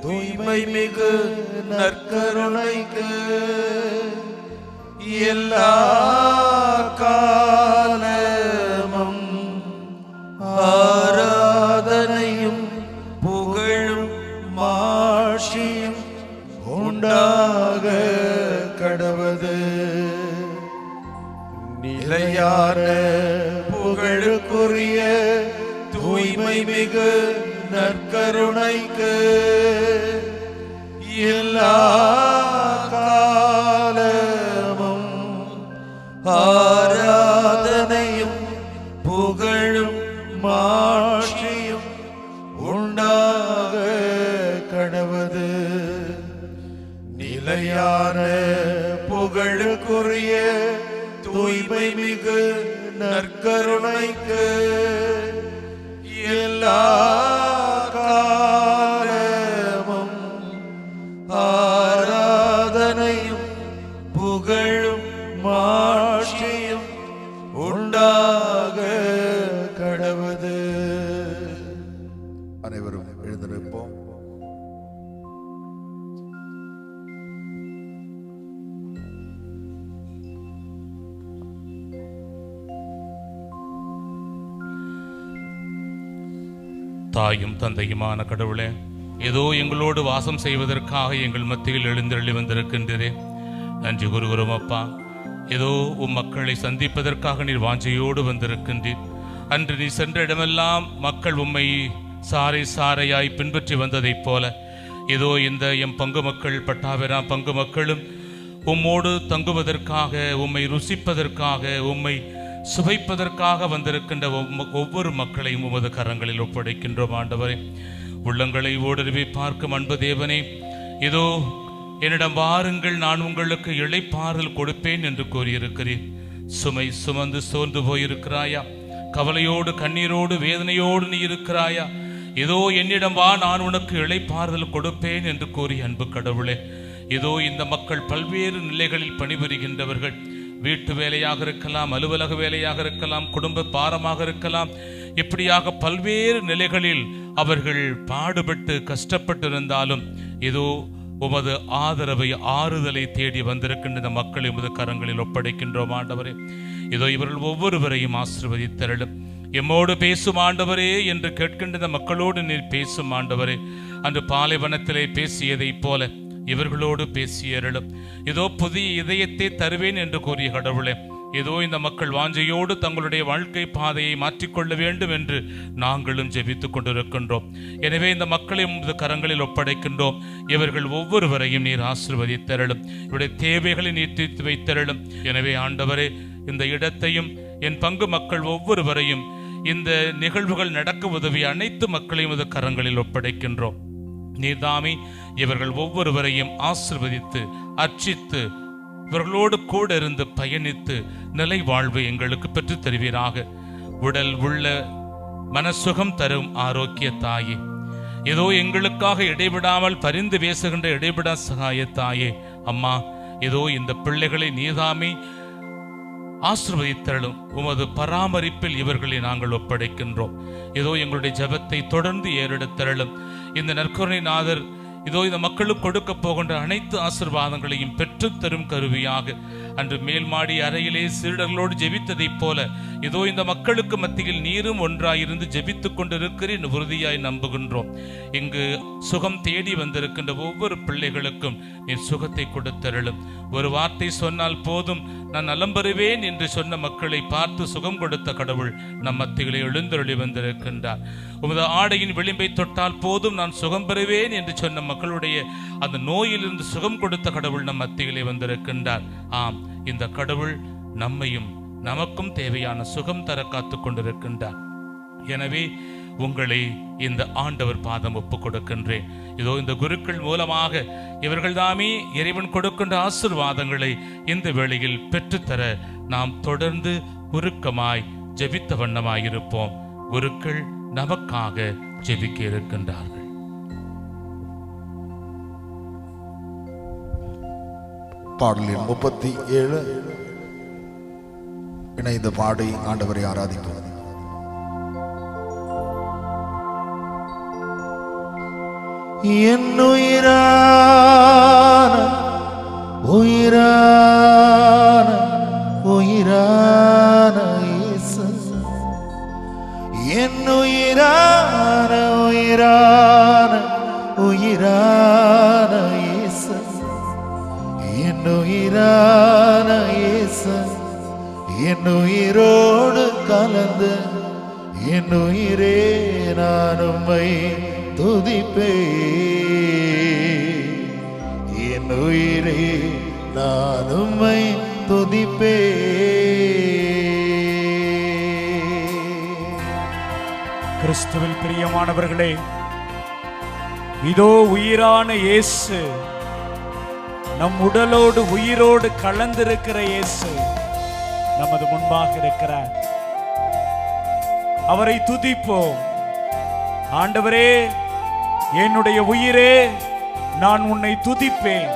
தூய்மை மிகு நற்கருணைக்கு எல்லா காலமும் ஆராதனையும் புகழும் மாட்சியும் உண்டாக கடவது. நிலையான புகழுக்குரிய தூய்மை மிகு நற்கருணைக்கு எல்லா காலமும் ஆராதனையும் புகழும் மாட்சியும் உண்டாக கடவது. நிலையான புகழுக்குரிய தூய்மை மிகு நற்கருணைக்கு எல்லா காலமும் ஆராதனையும் புகழும் மாட்சியும் உண்டாக கடவது. அனைவரும் எழுந்திருப்போம். தாயும் தந்தையுமான கடவுளே, ஏதோ எங்களோடு வாசம் செய்வதற்காக எங்கள் மத்தியில் எழுந்தருளி வந்திருக்கின்றதே, நன்றி கூறுகிறோம் அப்பா. ஏதோ உம் மக்களை சந்திப்பதற்காக நீர் வாஞ்சையோடு வந்திருக்கின்றீர். அன்று நீ சென்ற இடமெல்லாம் மக்கள் உம்மை சாறை சாறையாய் பின்பற்றி வந்ததைப் போல ஏதோ இந்த எம் பங்கு மக்கள் பட்டாபிரா பங்கு மக்களும் உம்மோடு தங்குவதற்காக, உம்மை ருசிப்பதற்காக, உம்மை சுவைப்பதற்காக வந்திருக்கின்ற ஒவ்வொரு மக்களையும் உமது கரங்களில் ஒப்படைக்கின்றோம் ஆண்டவரே. உள்ளங்களை ஓடருவி பார்க்கும் அன்பு தேவனே, இதோ என்னிடம் வாருங்கள், நான் உங்களுக்கு இளைப்பாறுதல் கொடுப்பேன் என்று கூறியிருக்கிறேன். சுமை சுமந்து சோர்ந்து போயிருக்கிறாயா? கவலையோடு கண்ணீரோடு வேதனையோடு நீ இருக்கிறாயா? இதோ என்னிடம் வா, நான் உனக்கு இளைப்பாறுதல் கொடுப்பேன் என்று கூறி அன்பு கடவுளே, இதோ இந்த மக்கள் பல்வேறு நிலைகளில் பணிபுரிகின்றவர்கள். வீட்டு வேலையாக இருக்கலாம், அலுவலக வேலையாக இருக்கலாம், குடும்ப பாரமாக இருக்கலாம், இப்படியாக பல்வேறு நிலைகளில் அவர்கள் பாடுபட்டு கஷ்டப்பட்டிருந்தாலும் இதோ உமது ஆதரவை ஆறுதலை தேடி வந்திருக்கின்ற மக்களை உமது கரங்களில் ஒப்படைக்கின்றோம் ஆண்டவரே. இதோ இவர்கள் ஒவ்வொருவரையும் ஆசீர்வதித்தருளும். எம்மோடு பேசும் ஆண்டவரே என்று கேட்கின்ற மக்களோடு நீர் பேசும் ஆண்டவரே. அன்று பாலைவனத்திலே பேசியதைப் போல இவர்களோடு பேசியருளும். இதோ புதிய இதயத்தை தருவேன் என்று கூறிய கடவுளே, ஏதோ இந்த மக்கள் வாஞ்சையோடு தங்களுடைய வாழ்க்கை பாதையை மாற்றிக்கொள்ள வேண்டும் என்று நாங்களும் ஜெபித்துக் கொண்டிருக்கின்றோம். எனவே இந்த மக்களை உமது கரங்களில் ஒப்படைக்கின்றோம். இவர்கள் ஒவ்வொருவரையும் நீர் ஆசீர்வதித்தருளும், இவருடைய தேவைகளை நீர் தீர்த்து வைத்தருளும். எனவே ஆண்டவரே, இந்த இடத்தையும் என் பங்கு மக்கள் ஒவ்வொருவரையும் இந்த நிகழ்வுகள் நடக்க உதவிய அனைத்து மக்களையும் உமது கரங்களில் ஒப்படைக்கின்றோம். நீர்தாமே இவர்கள் ஒவ்வொருவரையும் ஆசீர்வதித்து அர்ச்சித்து இவர்களோடு கூட இருந்து பயணித்து நிலை வாழ்வு எங்களுக்கு பெற்றுத் தருவீராக. உடல் உள்ள மனசுகம் தரும் ஆரோக்கிய தாயே, ஏதோ எங்களுக்காக இடைவிடாமல் பரிந்து பேசுகின்ற இடைவிடா சகாய தாயே, அம்மா, ஏதோ இந்த பிள்ளைகளை நீதாமே ஆசீர்வதித்தருளும். உமது பராமரிப்பில் இவர்களை நாங்கள் ஒப்படைக்கின்றோம். ஏதோ எங்களுடைய ஜெபத்தை தொடர்ந்து ஏறெடுத்தருளும். இந்த நற்கருணை நாதர் இதோ இந்த மக்களுக்கு கொடுக்க போகின்ற அனைத்து ஆசீர்வாதங்களையும் பெற்றுத்தரும் கருவியாக அன்று மேல் மாடி அறையிலே சீடர்களோடு ஜெபித்ததைப் போல இதோ இந்த மக்களுக்கு மத்தியில் நீரும் ஒன்றாயிருந்து ஜெபித்துக் கொண்டிருக்கிறேன் உறுதியாய் நம்புகின்றோம். இங்கு சுகம் தேடி வந்திருக்கின்ற ஒவ்வொரு பிள்ளைகளுக்கும் நீர் சுகத்தை கொடுத்தருளும். ஒரு வார்த்தை சொன்னால் போதும், நான் நலம் பெறுவேன் என்று சொன்ன மக்களை பார்த்து சுகம் கொடுத்த கடவுள் நம் மத்தியிலே எழுந்தருளி வந்திருக்கின்றார். உமது ஆடையின் விளிம்பை தொட்டால் போதும், நான் சுகம் பெறுவேன் என்று சொன்ன மக்களுடைய அந்த நோயிலிருந்து சுகம் கொடுத்த கடவுள் நம் மத்தியிலே வந்திருக்கின்றார். ஆம், இந்த கடவுள் நம்மையும் நமக்கும் தேவையான சுகம் தர காத்து கொண்டிருக்கின்றார். எனவே உங்களை இந்த ஆண்டவர் பாதம் ஒப்புக் கொடுக்கின்றேன். இதோ இந்த குருக்கள் மூலமாக இவர்கள் தாமே இறைவன் கொடுக்கின்ற ஆசீர்வாதங்களை இந்த வேளையில் பெற்றுத்தர நாம் தொடர்ந்து உருக்கமாய் ஜெபித்த வண்ணமாயிருப்போம். குருக்கள் நமக்காக ஜெபிக்க இருக்கின்றார்கள். பாடலின் 37 இணைந்த பாடி ஆண்டவரை ஆராதிப்போம். என் உயிரான உயிரான உயிரான இயேசு, என் உயிரான உயிரான உயிரான இயேசு, என் உயிரான இயேசு, என் உயிரோடு கலந்து என் உயிரே நான் உம்மை துதிப்பேன், என் உயிரே நான் உம்மை துதிப்பேன். கிறிஸ்துவில் பிரியமானவர்களே, இதோ உயிரான இயேசு, நம் உடலோடு உயிரோடு கலந்திருக்கிற இயேசு நமது முன்பாக இருக்கிறார். அவரை துதிப்போம். ஆண்டவரே, என்னுடைய உயிரே, நான் உன்னை துதிப்பேன்.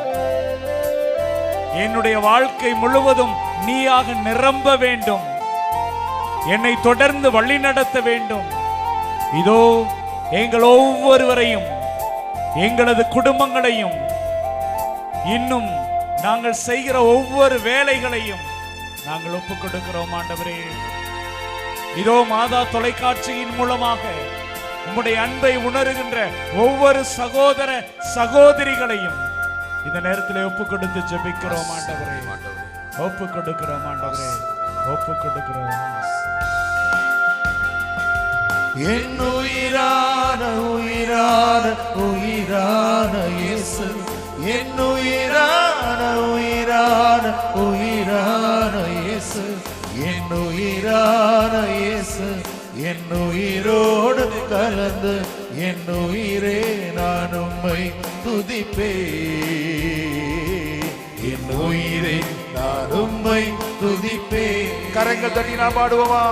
என்னுடைய வாழ்க்கை முழுவதும் நீயாக நிரம்ப வேண்டும். என்னை தொடர்ந்து வழி நடத்த வேண்டும். இதோ எங்கள் ஒவ்வொருவரையும், எங்களது குடும்பங்களையும், இன்னும் நாங்கள் செய்கிற ஒவ்வொரு வேலைகளையும் நாங்கள் ஒப்புக் கொடுக்கிறோம். ஆண்டவரே, இதோ மாதா தொலைக்காட்சியின் மூலமாக உம்முடைய அன்பை உணர்கின்ற ஒவ்வொரு சகோதர சகோதரிகளையும் இந்த நேரத்தில் ஒப்புக் கொடுத்து ஜெபிக்கிறோம். ஆண்டவரே, ஒப்புக் கொடுக்கிறோம். ஆண்டவரே, ஒப்புக் கொடுக்கிறோம். என் உயிரான உயிரான உயிரான இயேசு, என் உயிரான உயிரான உயிரான இயேசு, என் உயிரான இயேசு, என் உயிரோடு கலந்து என் உயிரே நான் உம்மை துதிப்பேன், என் உயிரே நான் உம்மை துதிப்பேன். கரங்கள் தட்டி நான் பாடுவோமா?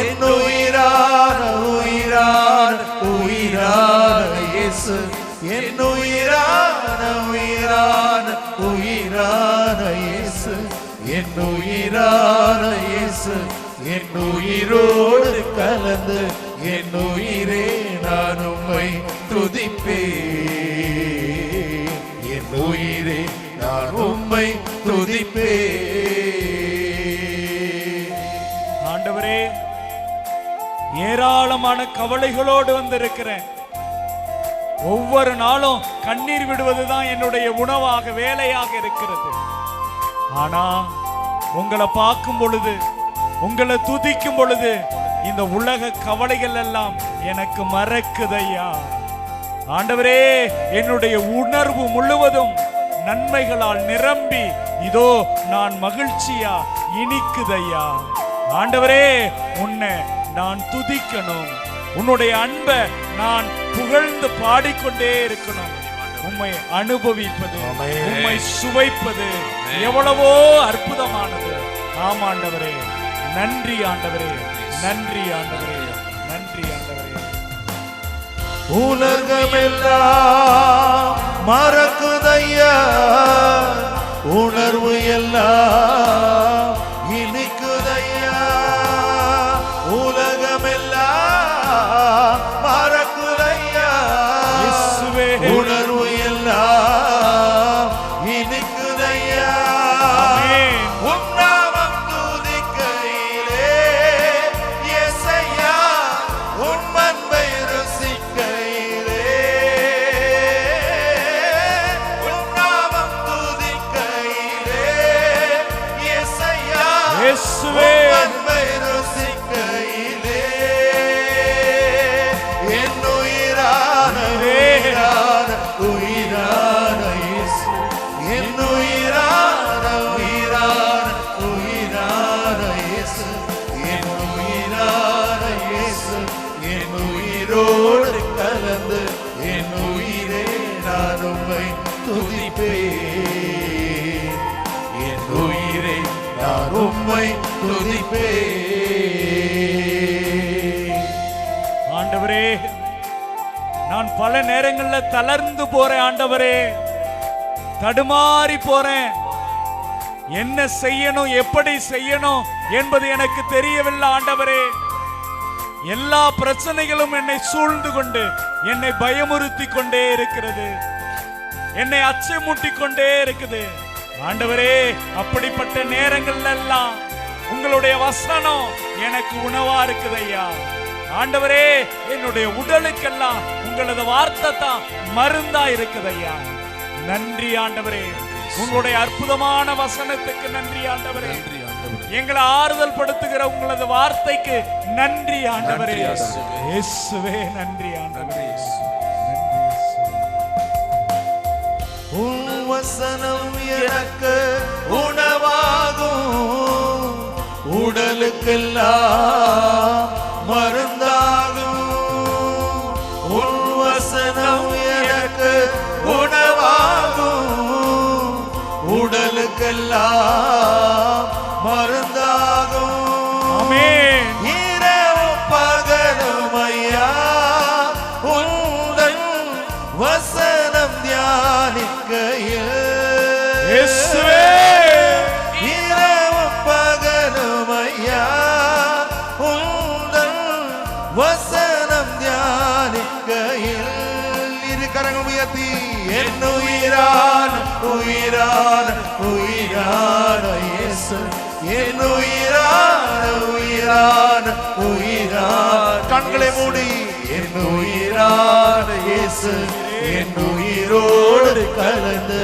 என் உயிரான உயிரான உயிரான இயேசு, என் உயிரான உயிரான உயிரான இயேசு, என் உயிரான இயேசு, என் உயிரோடு கலந்து என் உயிரே நான் உம்மை துதிப்பேன், என் உயிரே நான் உம்மை துதிப்பேன். ஆண்டவரே, ஏராளமான கவலைகளோடு வந்திருக்கிறேன். ஒவ்வொரு நாளும் கண்ணீர் விடுவதுதான் என்னுடைய உணவாக, வேலையாக இருக்கிறது. ஆனா உங்களை பார்க்கும் பொழுது, உங்களை துதிக்கும் பொழுது இந்த உலக கவலைகள் எல்லாம் எனக்கு மறக்குதையா. ஆண்டவரே, என்னுடைய உணர்வு முழுவதும் நன்மைகளால் நிரம்பி இதோ நான் மகிழ்ச்சியா இனிக்குதையா. ஆண்டவரே, உன்னை நான் துதிக்கணும். உன்னுடைய அன்பை நான் புகழ்ந்து பாடிக்கொண்டே இருக்கணும். உம்மை அனுபவிப்பது, உம்மை சுவைப்பது எவ்வளவோ அற்புதமானது. ஆமாண்டவரே, நன்றி ஆண்டவரே, நன்றி ஆண்டவரே, நன்றி ஆண்டவரே. உலகமெல்லாம் மறக்குதையா, உணர்வு எல்லாம் இனிக்குதையா. உலகமெல்லாம் மறக்குதையா, உணர்வு எல்லாம் இனிக்குதையா. உம் நாமம் துதிக்கையிலே இயேசையா, உன் அன்பை ருசிக்கையிலே, உன் நாமம் துதிக்கையிலே இயேசையா, இயேசுவே, உன் அன்பை ருசிக்கையிலே, என் உயிரான உயிரான உயிரான இயேசு, என் உயிரான உயிரான உயிரான இயேசு, என் உயிரான இயேசு, என் உயிரோடு கலந்து என் உயிரே நான் உம்மை துதிப்பேன், என் உயிரே நான் உம்மை துதிப்பேன். ஆண்டவரே, நான் பல நேரங்கள்ல தளர்ந்து போறேன். ஆண்டவரே, தடுமாறி போறேன். என்ன செய்யணும், எப்படி செய்யணும் என்பது எனக்கு தெரியவில்லை. ஆண்டவரே, எல்லா பிரச்சனைகளும் என்னை சூழ்ந்து கொண்டு என்னை பயமுறுத்தி கொண்டே இருக்கிறது, என்னை அச்சமூட்டி கொண்டே இருக்குது. ஆண்டவரே, அப்படிப்பட்ட நேரங்கள்ல எல்லாம் உங்களுடைய வசனம் எனக்கு உணவா இருக்குது ஐயா. ஆண்டவரே, என்னுடைய உடலுக்கெல்லாம் உங்களது வார்த்தை தான் மருந்தா இருக்குது ஐயா. நன்றி ஆண்டவரே, உங்களுடைய அற்புதமான வசனத்துக்கு நன்றி ஆண்டவரே. எங்களை ஆறுதல் படுத்துகிற உங்களது வார்த்தைக்கு நன்றி ஆண்டவரே. இயேசுவே நன்றி ஆண்டவரே. உன் வசனம் எனக்கு உணவாகும், உடலுக்கெல்லாம் மருந்தாகும். உன் வசனம் எனக்கு உணவாகும், உடலுக்கெல்லாம் மருந்தாகும். ஆமென். இரவும் பகலும் ஐயா உந்தன் வசனம் தியானிக்கையில், இயேசுவே, இரவும் பகலும் ஐயா உந்தன் வசனம் தியானிக்கையில். இரு கரங்கள் உயர்த்தி, என் உயிரான உயிரான உயிரான இயேசு, என் உயிரான உயிரான உயிரான, கண்களை மூடி, என் உயிரான இயேசு, என் உயிரோடு கலந்து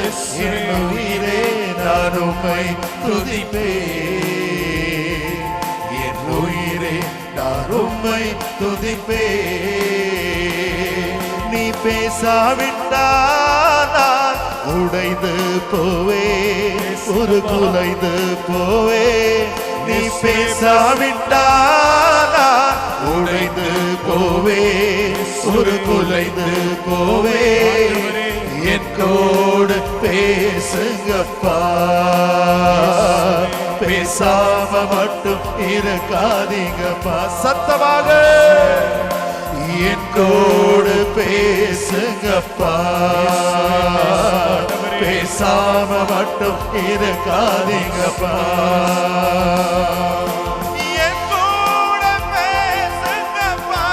என் உயிரே நான் உம்மை துதிப்பேன். என் உயிரே நான் உம்மை துதிப்பேன். நீ பேசாவிட்டால் நான் உடைந்து போவே, ஒரு குலைந்து போவே. நீ பேசாவிட்டால் நான் உடைந்து போவே, ஒரு குலைந்து போவே. என் கோடு பேசுங்கப்பா, பேசாம மட்டும் இருக்காதீங்கப்பா. சத்தமாக என் கோடு பேசுங்கப்பா, பேசாம மட்டும் இருக்காதீங்கப்பா. என் கூட பேசுங்கப்பா,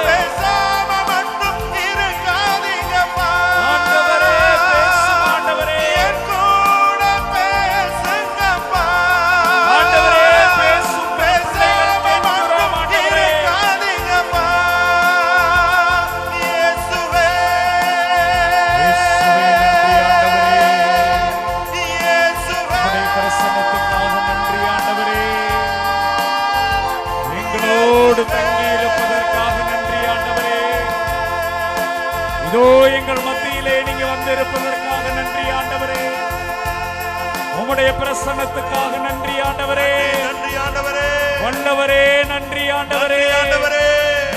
பேசாம மட்டும் இருக்காதீங்கப்பா. ஆண்டவரே, பேசும் ஆண்டவரே. என் கூட பேசுங்கப்பா, ஆண்டவரே, பேசும் பேசாம கேட்கிறோம் மட்டும் ஆண்டவரே. இருக்காதீங்கப்பா. இயேசுவே, இயேசுவே, உம்முடைய பிரசன்னத்துக்காக நன்றி ஆண்டவரே. எங்களோடு தங்கி இருப்பதற்காக நன்றி ஆண்டவரே. இதோ எங்கள் மத்தியிலே நீங்க வந்திருப்பதற்காக நன்றி ஆண்டவரே. உம்முடைய பிரசன்னத்துக்காக நன்றி ஆண்டவரே. நன்றி ஆண்டவரே, வல்லவரே நன்றி ஆண்டவரே. ஆண்டவரே,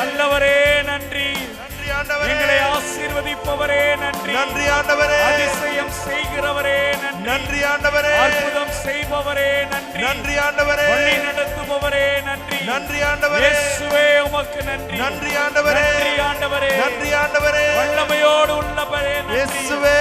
நல்லவரே நன்றி. நன்றி ஆண்டவரே, எங்களை ஆசீர்வதிப்பவரே நன்றி. நன்றி ஆண்டவரே, அதிசயம் செய்கிறவரே நன்றி. நன்றி ஆண்டவரே, அற்புதம் செய்பவரே நன்றி. நன்றி ஆண்டவரே, வழி நடத்துபவரே நன்றி. நன்றி ஆண்டவரே, இயேசுவே உமக்கு நன்றி. நன்றி ஆண்டவரே, நன்றி ஆண்டவரே. நன்றி ஆண்டவரே, வல்லமையோடு உள்ளவரே நன்றி. இயேசுவே,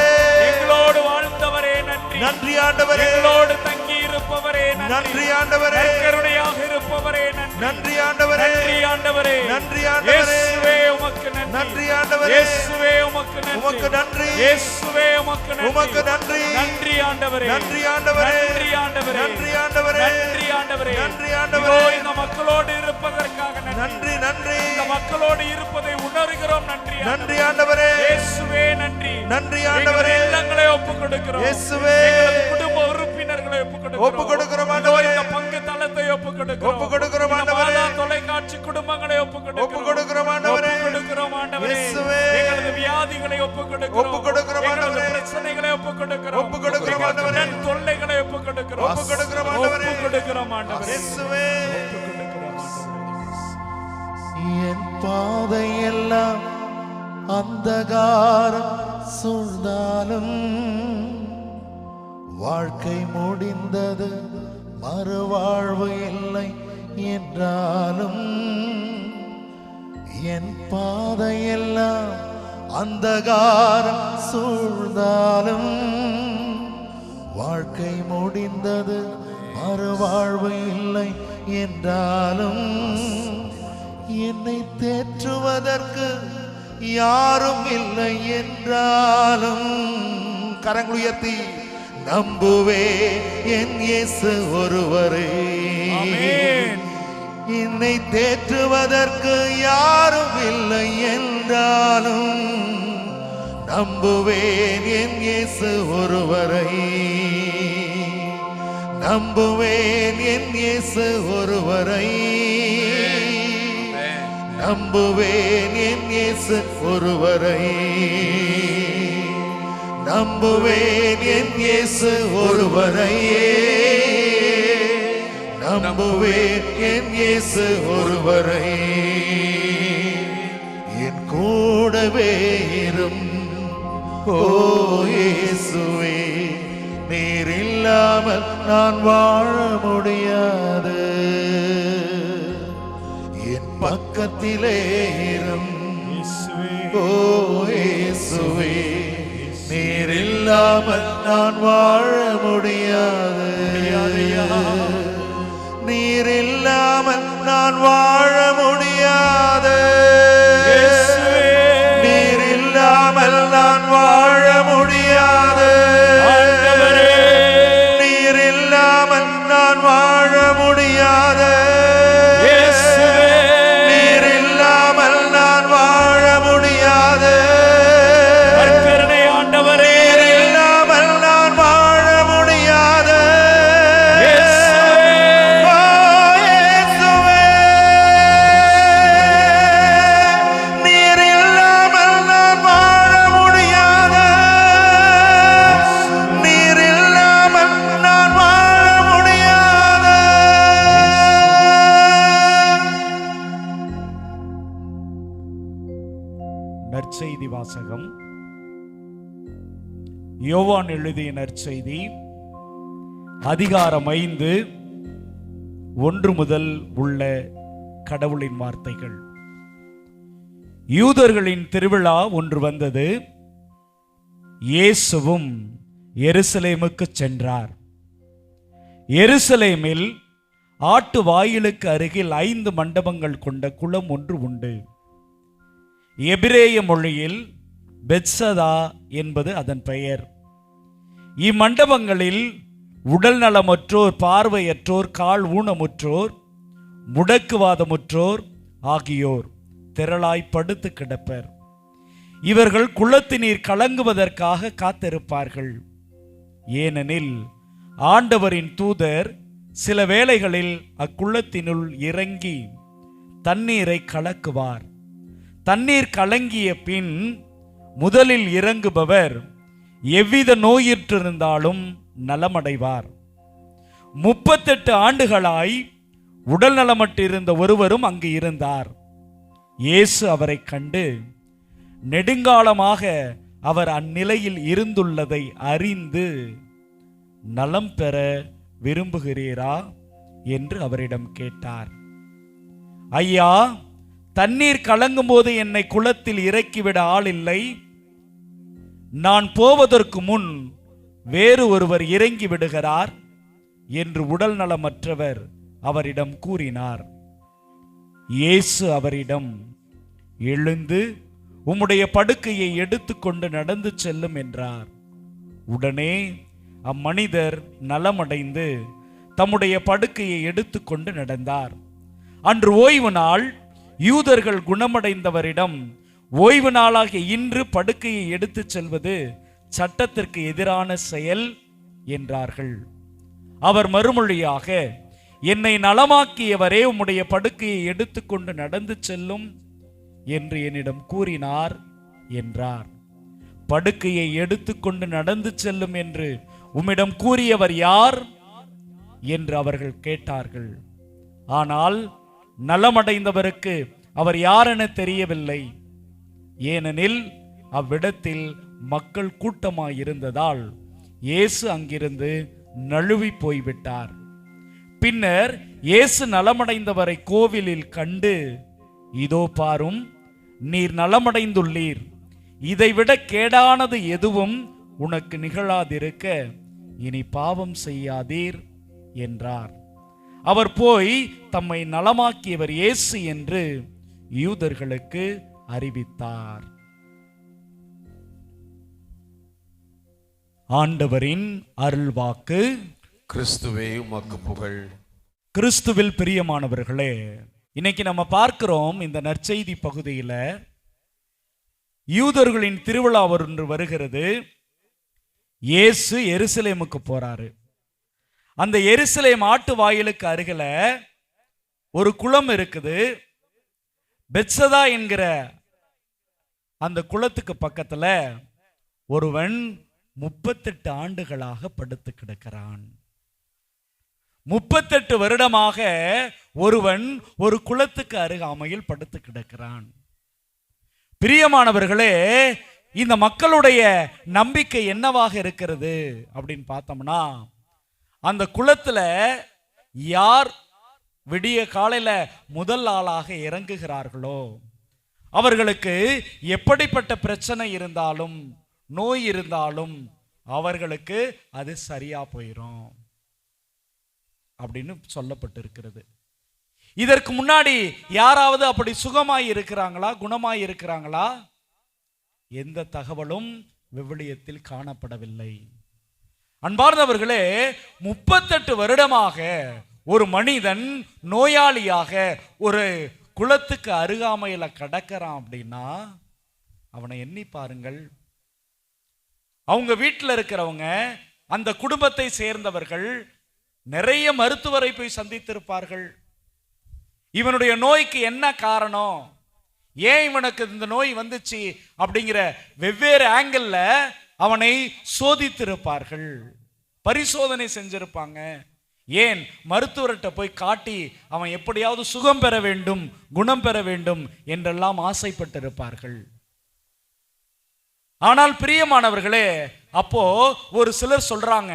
எங்களோடு வாழ்ந்தவரே நன்றி. நன்றி ஆண்டவரே, எங்களோடு தங்கி இருப்பவரே நன்றி. நன்றி ஆண்டவரே, கருணையாக இருப்பவரே நன்றி. நன்றி ஆண்டவரே, நன்றி ஆண்டவரே. நன்றி ஆண்டவரே, இயேசுவே உமக்கு நன்றி. நன்றி ஆண்டவரே, இயேசுவே உமக்கு நன்றி. உமக்கு நன்றி, இயேசுவே உமக்கு நன்றி. உமக்கு நன்றி, நன்றி ஆண்டவரே. நன்றி ஆண்டவரே, நன்றி ஆண்டவரே. நன்றி ஆண்டவரே, நன்றி ஆண்டவரே. நன்றி இதோ ஆண்டவரே, இந்த மக்களோடு இருப்பதற்காக நன்றி. நன்றி நன்றி, இந்த மக்களோடு இருப்பதை உணர்கிறோம். நன்றி நன்றி ஆண்டவரே, இயேசுவே நன்றி. நன்றி ஆண்டவரே, எங்கள் இல்லங்களை ஒப்புக் கொடுக்கிறோம். இயேசுவே, எங்களது குடும்ப உறுப்பினர்களை ஒப்புக் ஒப்புக் கொடுக்கிறோம் இதோ ஆண்டவரே, இந்த பங்கு தளத்தை ஒப்புக் கொடுக்கிறோம். ஒப்புக் கொடுக்கிறோம் இந்த ஆண்டவரே, மாதா தொலைக்காட்சி குடும்பங்களை ஒப்புக் ஒப்புக் கொடுக்கிறோம் ஆண்டவரே, ஒப்புக் கொடுக்கிறோம் ஆண்டவரே. இயேசுவே, எங்களது வியாதிகளை ஒப்புக் கொடுக்கிறோம். ஒப்புக் கொடுக்கிறோம் எங்களது ஆண்டவரே, பிரச்சனைகளை ஒப்புக் கொடுக்கிறோம். ஒப்புக் கொடுக்கிறோம் எங்களது ஆண்டவரே, கடன் தொல்லைகளை ஒப்புக் கொடுக்கிறோம். ஒப்புக் கொடுக்கிறோம் ஆண்டவரே, ஒப்புக் கொடுக்கிறோம் ஆண்டவரே. இயேசுவே. ஒப்புக் கொடுக்கிறோம் ஆண்டவரே. என் பாதையெல்லாம் அந்தகாரம் சூழ்ந்தாலும் வாழ்க்கை முடிந்தது, மறுவாழ்வு இல்லை என்றாலும் என் பாதையெல்லாம் அந்தகாரம் சூழ்ந்தாலும் வாழ்க்கை முடிந்தது, மறுவாழ்வு இல்லை என்றாலும் என்னை தேற்றுவதற்கு யாரும் இல்லை என்றாலும் கரங்கள் உயர்த்தி நம்புவே என் இயேசு ஒருவரே. ஆமென். என்னை தேற்றுவதற்கு யாரும் இல்லை என்றாலும் நம்புவேன் என் இயேசு ஒருவரை. நம்புவேன் என் இயேசு ஒருவரை. நம்புவேன் என் இயேசு ஒருவரை. நம்புவேன் என் இயேசு ஒருவரை. நம்புவேன் என் இயேசு ஒருவரை. என் கூடவே இரும் ஓ இயேசுவே, நீர் இல்லாமல் நான் வாழ முடியாது. என் பக்கத்திலே இரும் ஓ இயேசுவே, நீர் இல்லாமல் நான் வாழ முடியாது. நீர் இல்லாமல் நான் வாழ முடியாது. நீர் இல்லாமல் நான் வாழ முடியாது. நீர் இல்லாமல் நான் வாழ முடியாது. நீர் இல்லாமல் நான் வாழ முடியாது. ஆண்டவரே, நீர் இல்லாமல் நான் வாழ முடியாது. நற்செய்தி வாசகம். யோவான் எழுதிய நற்செய்தி அதிகாரம் 5 1 முதல் உள்ள கடவுளின் வார்த்தைகள். யூதர்களின் திருவிழா ஒன்று வந்தது. இயேசுவும் எருசலேமுக்கு சென்றார். எருசலேமில் ஆட்டு வாயிலுக்கு அருகில் 5 மண்டபங்கள் கொண்ட குளம் ஒன்று உண்டு. எபிரேய மொழியில் பெத்சதா என்பது அதன் பெயர். இம்மண்டபங்களில் உடல் நலமற்றோர், பார்வையற்றோர், கால் ஊனமுற்றோர், முடக்குவாதமுற்றோர் ஆகியோர் திரளாய் படுத்து கிடப்பர். இவர்கள் குளத்தினீர் கலங்குவதற்காக காத்திருப்பார்கள். ஏனெனில் ஆண்டவரின் தூதர் சில வேளைகளில் அக்குளத்தினுள் இறங்கி தண்ணீரை கலக்குவார். தண்ணீர் கலங்கிய பின் முதலில் இறங்குபவர் எவ்வித நோயிற்றிருந்தாலும் நலமடைவார். 38 ஆண்டுகளாய் உடல் நலமற்றிருந்த ஒருவரும் அங்கு இருந்தார். இயேசு அவரை கண்டு, நெடுங்காலமாக அவர் அந்நிலையில் இருந்துள்ளதை அறிந்து, நலம் பெற விரும்புகிறீரா என்று அவரிடம் கேட்டார். ஐயா, தண்ணீர் கலங்கும் போது என்னை குளத்தில் இறக்கிவிட ஆள் இல்லை. நான் போவதற்கு முன் வேறு ஒருவர் இறங்கி விடுகிறார் என்று உடல் நலமற்றவர் அவரிடம் கூறினார். இயேசு அவரிடம், எழுந்து உம்முடைய படுக்கையை எடுத்துக்கொண்டு நடந்து செல்லும் என்றார். உடனே அம்மனிதர் நலமடைந்து தம்முடைய படுக்கையை எடுத்துக்கொண்டு நடந்தார். அன்று ஓய்வு நாள். யூதர்கள் குணமடைந்தவரிடம், ஓய்வு நாளாகிய இன்று படுக்கையை எடுத்துச் செல்வது சட்டத்திற்கு எதிரான செயல் என்றார்கள். அவர் மறுமொழியாக, என்னை நலமாக்கியவரே உம்முடைய படுக்கையை எடுத்துக்கொண்டு நடந்து செல்லும் என்று என்னிடம் கூறினார் என்றார். படுக்கையை எடுத்துக்கொண்டு நடந்து செல்லும் என்று உம்மிடம் கூறியவர் யார் என்று அவர்கள் கேட்டார்கள். ஆனால் நலமடைந்தவருக்கு அவர் யாரென தெரியவில்லை. ஏனெனில் அவ்விடத்தில் மக்கள் கூட்டமாயிருந்ததால் இயேசு அங்கிருந்து நழுவி போய்விட்டார். பின்னர் இயேசு நலமடைந்தவரை கோவிலில் கண்டு, இதோ பாரும், நீர் நலமடைந்துள்ளீர். இதைவிட கேடானது எதுவும் உனக்கு நிகழாதிருக்க இனி பாவம் செய்யாதீர் என்றார். அவர் போய் தம்மை நலமாக்கியவர் இயேசு என்று யூதர்களுக்கு அறிவித்தார். ஆண்டவரின் அருள்வாக்கு. கிறிஸ்துவே உமக்கு புகழ். கிறிஸ்துவில் பிரியமானவர்களே, இன்னைக்கு நம்ம பார்க்கிறோம் இந்த நற்செய்தி பகுதியில் யூதர்களின் திருவிழா ஒன்று வருகிறது. இயேசு எருசலேமுக்கு போறாரு. அந்த எருசலேம் ஆட்டு வாயிலுக்கு அருகில ஒரு குளம் இருக்குது. பெத்சதா என்கிற அந்த குளத்துக்கு பக்கத்துல ஒருவன் 38 ஆண்டுகளாக படுத்து கிடக்கிறான். 38 வருடமாக ஒருவன் ஒரு குளத்துக்கு அருகாமையில் படுத்து கிடக்கிறான். பிரியமானவர்களே, இந்த மக்களுடைய நம்பிக்கை என்னவாக இருக்கிறது அப்படின்னு பார்த்தோம்னா, அந்த குளத்துல யார் விடிய காலையில முதல் ஆளாக இறங்குகிறார்களோ அவர்களுக்கு எப்படிப்பட்ட பிரச்சனை இருந்தாலும் நோய் இருந்தாலும் அவர்களுக்கு அது சரியா போயிடும் அப்படின்னு சொல்லப்பட்டிருக்கிறது. இதற்கு முன்னாடி யாராவது அப்படி சுகமாய் இருக்கிறாங்களா, குணமாய் இருக்கிறாங்களா? எந்த தகவலும் விவிலியத்தில் காணப்படவில்லை. அன்பார்ந்தவர்களே, 38 வருடமாக ஒரு மனிதன் நோயாளியாக ஒரு குளத்துக்கு அருகாமையில கடக்கிறான் அப்படின்னா அவனை எண்ணி பாருங்கள். அவங்க வீட்டில் இருக்கிறவங்க, அந்த குடும்பத்தை சேர்ந்தவர்கள் நிறைய மருத்துவரை போய் சந்தித்திருப்பார்கள். இவனுடைய நோய்க்கு என்ன காரணம், ஏன் இவனுக்கு இந்த நோய் வந்துச்சு அப்படிங்கிற வெவ்வேறு ஆங்கிள் அவனை சோதித்திருப்பார்கள், பரிசோதனை செஞ்சிருப்பாங்க. ஏன் மருத்துவர்கிட்ட போய் காட்டி அவன் எப்படியாவது சுகம் பெற வேண்டும், குணம் பெற வேண்டும் என்றெல்லாம் ஆசைப்பட்டிருப்பார்கள். ஆனால் பிரியமானவர்களே, அப்போ ஒரு சிலர் சொல்றாங்க,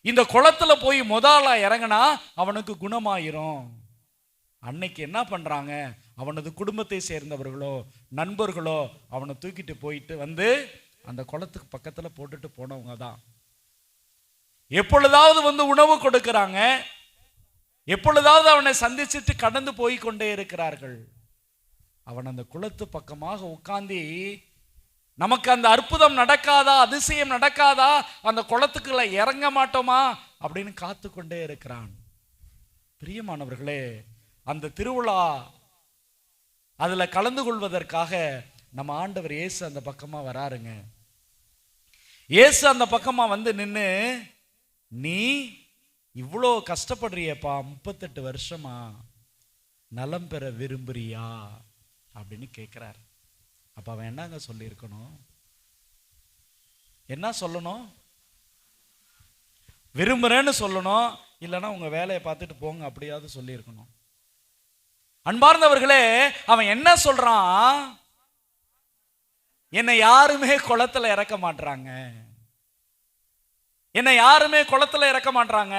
இந்த குளத்துல போய் முதலா இறங்கினா அவனுக்கு குணமாயிரும். அன்னைக்கு என்ன பண்றாங்க, அவனது குடும்பத்தை சேர்ந்தவர்களோ நண்பர்களோ அவனை தூக்கிட்டு போயிட்டு வந்து அந்த குளத்துக்கு பக்கத்துல போட்டுட்டு போனவங்க தான். எப்பொழுதாவது வந்து உணவு கொடுக்கிறாங்க, எப்பொழுதாவது அவனை சந்திச்சுட்டு கடந்து போய் கொண்டே இருக்கிறார்கள். அவன் அந்த குளத்து பக்கமாக உட்கார்ந்து, நமக்கு அந்த அற்புதம் நடக்காதா, அதிசயம் நடக்காதா, அந்த குளத்துக்குள்ள இறங்க மாட்டோமா அப்படின்னு காத்து கொண்டே இருக்கிறான். பிரியமானவர்களே, அந்த திருவிழா அதுல கலந்து கொள்வதற்காக நம்ம ஆண்டவர் இயேசு அந்த பக்கமா வராருங்க. இயேசு அந்த பக்கமா வந்து நின்று, நீ இவ்வளோ கஷ்டப்படுறியப்பா, 38 வருஷமா நலம் பெற விரும்புறியா அப்படின்னு கேட்கிறார். அப்ப அவன் என்னங்க சொல்லியிருக்கணும், என்ன சொல்லணும்? விரும்புறேன்னு சொல்லணும், இல்லைன்னா உங்க வேலையை பார்த்துட்டு போங்க அப்படியாவது சொல்லியிருக்கணும். அன்பார்ந்தவர்களே, அவன் என்ன சொல்றான், என்னை யாருமே குளத்துல இறக்க மாட்டாங்க, என்னை யாருமே குளத்துல இறக்க மாட்டாங்க.